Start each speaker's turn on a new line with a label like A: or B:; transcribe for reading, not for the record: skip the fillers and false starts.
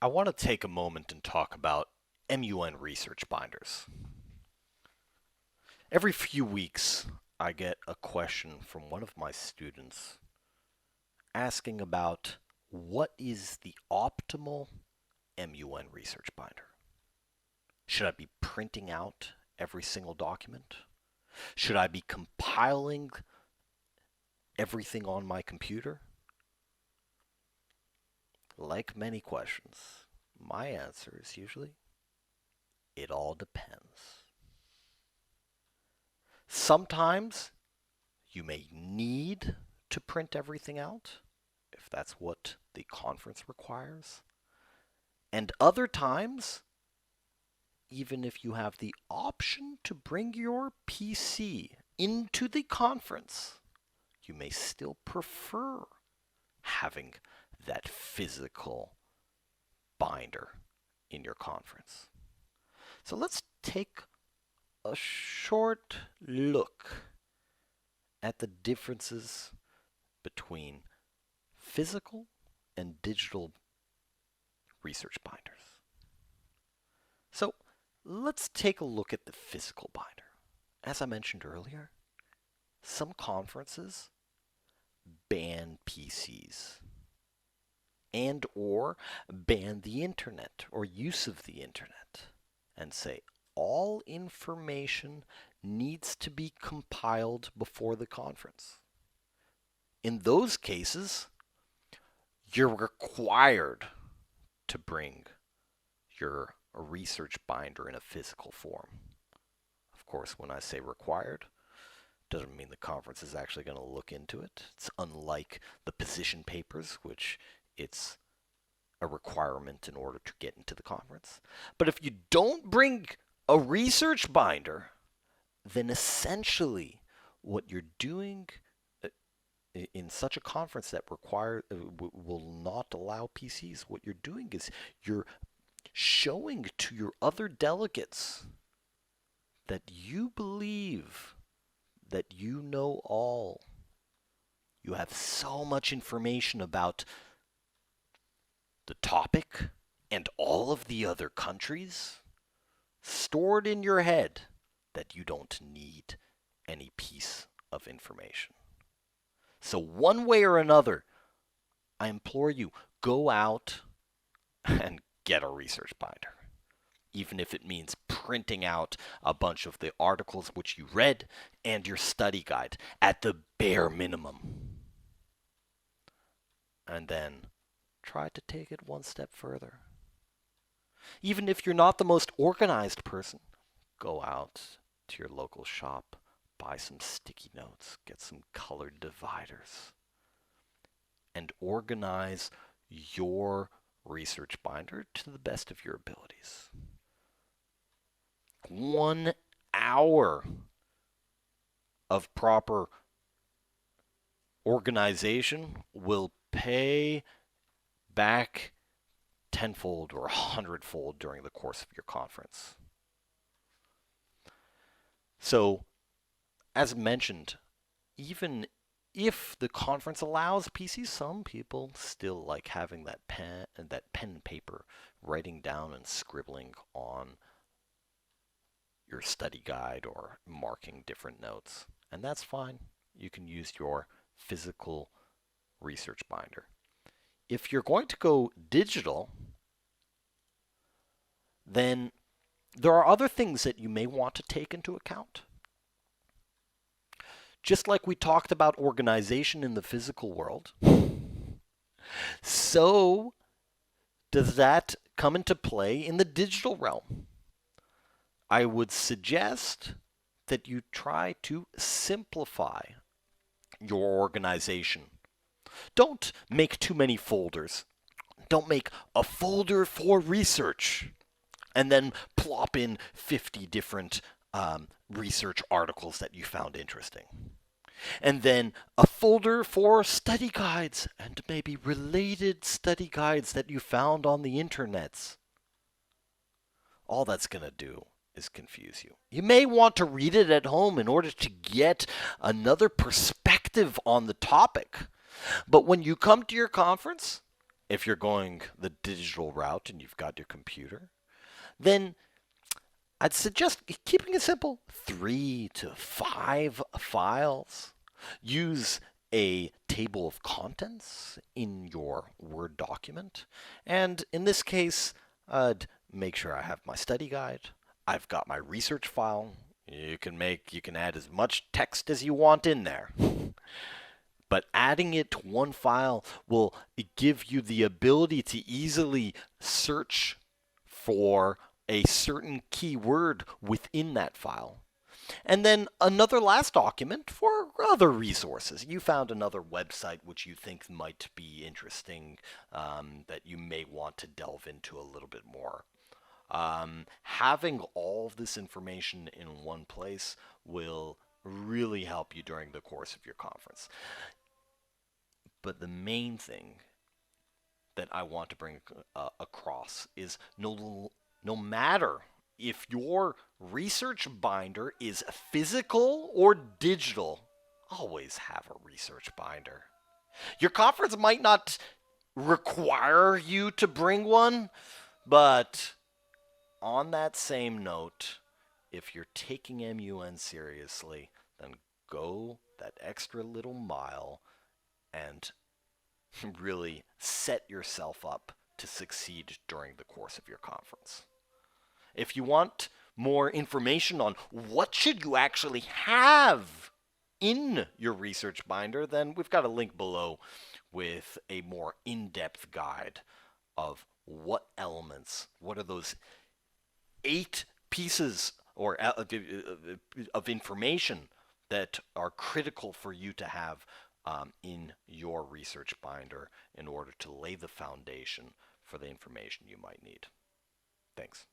A: I want to take a moment and talk about MUN Research Binders. Every few weeks, I get a question from one of my students asking about what is the optimal MUN Research Binder. Should I be printing out every single document? Should I be compiling everything on my computer? Like many questions, my answer is usually, it all depends. Sometimes you may need to print everything out if that's what the conference requires. And other times, even if you have the option to bring your PC into the conference, you may still prefer having that physical binder in your conference. So let's take a short look at the differences between physical and digital research binders. So let's take a look at the physical binder. As I mentioned earlier, some conferences ban PCs and or ban the internet or use of the internet and say all information needs to be compiled before the conference. In those cases, you're required to bring your research binder in a physical form. Of course, when I say required, doesn't mean the conference is actually going to look into it. It's unlike the position papers, which it's a requirement in order to get into the conference. But if you don't bring a research binder, then essentially what you're doing in such a conference that will not allow PCs, what you're doing is you're showing to your other delegates that you believe that you know all. You have so much information about the topic and all of the other countries stored in your head that you don't need any piece of information. So one way or another, I implore you, go out and get a research binder. Even if it means printing out a bunch of the articles which you read and your study guide at the bare minimum. And then try to take it one step further. Even if you're not the most organized person, go out to your local shop, buy some sticky notes, get some colored dividers, and organize your research binder to the best of your abilities. 1 hour of proper organization will pay back tenfold or 100-fold during the course of your conference. So, as mentioned, even if the conference allows PCs, some people still like having that pen and paper, writing down and scribbling on your study guide or marking different notes. And that's fine. You can use your physical research binder. If you're going to go digital, then there are other things that you may want to take into account. Just like we talked about organization in the physical world, so does that come into play in the digital realm. I would suggest that you try to simplify your organization. Don't make too many folders. Don't make a folder for research and then plop in 50 different research articles that you found interesting. And then a folder for study guides and maybe related study guides that you found on the internets. All that's going to do is confuse you. You may want to read it at home in order to get another perspective on the topic. But when you come to your conference, If you're going the digital route and you've got your computer, then I'd suggest keeping it simple, 3 to 5 files. Use a table of contents in your Word document. And in this case, I'd make sure I have my study guide. I've got my research file. You can add as much text as you want in there. But adding it to one file will give you the ability to easily search for a certain keyword within that file. And then another last document for other resources. You found another website which you think might be interesting, that you may want to delve into a little bit more. Having all of this information in one place will really help you during the course of your conference. But the main thing that I want to bring across is no matter if your research binder is physical or digital, always have a research binder. Your conference might not require you to bring one, but on that same note, if you're taking MUN seriously, then go that extra little mile and really set yourself up to succeed during the course of your conference. If you want more information on what should you actually have in your research binder, then we've got a link below with a more in-depth guide of what elements, what are those 8 pieces or of information that are critical for you to have in your research binder in order to lay the foundation for the information you might need. Thanks.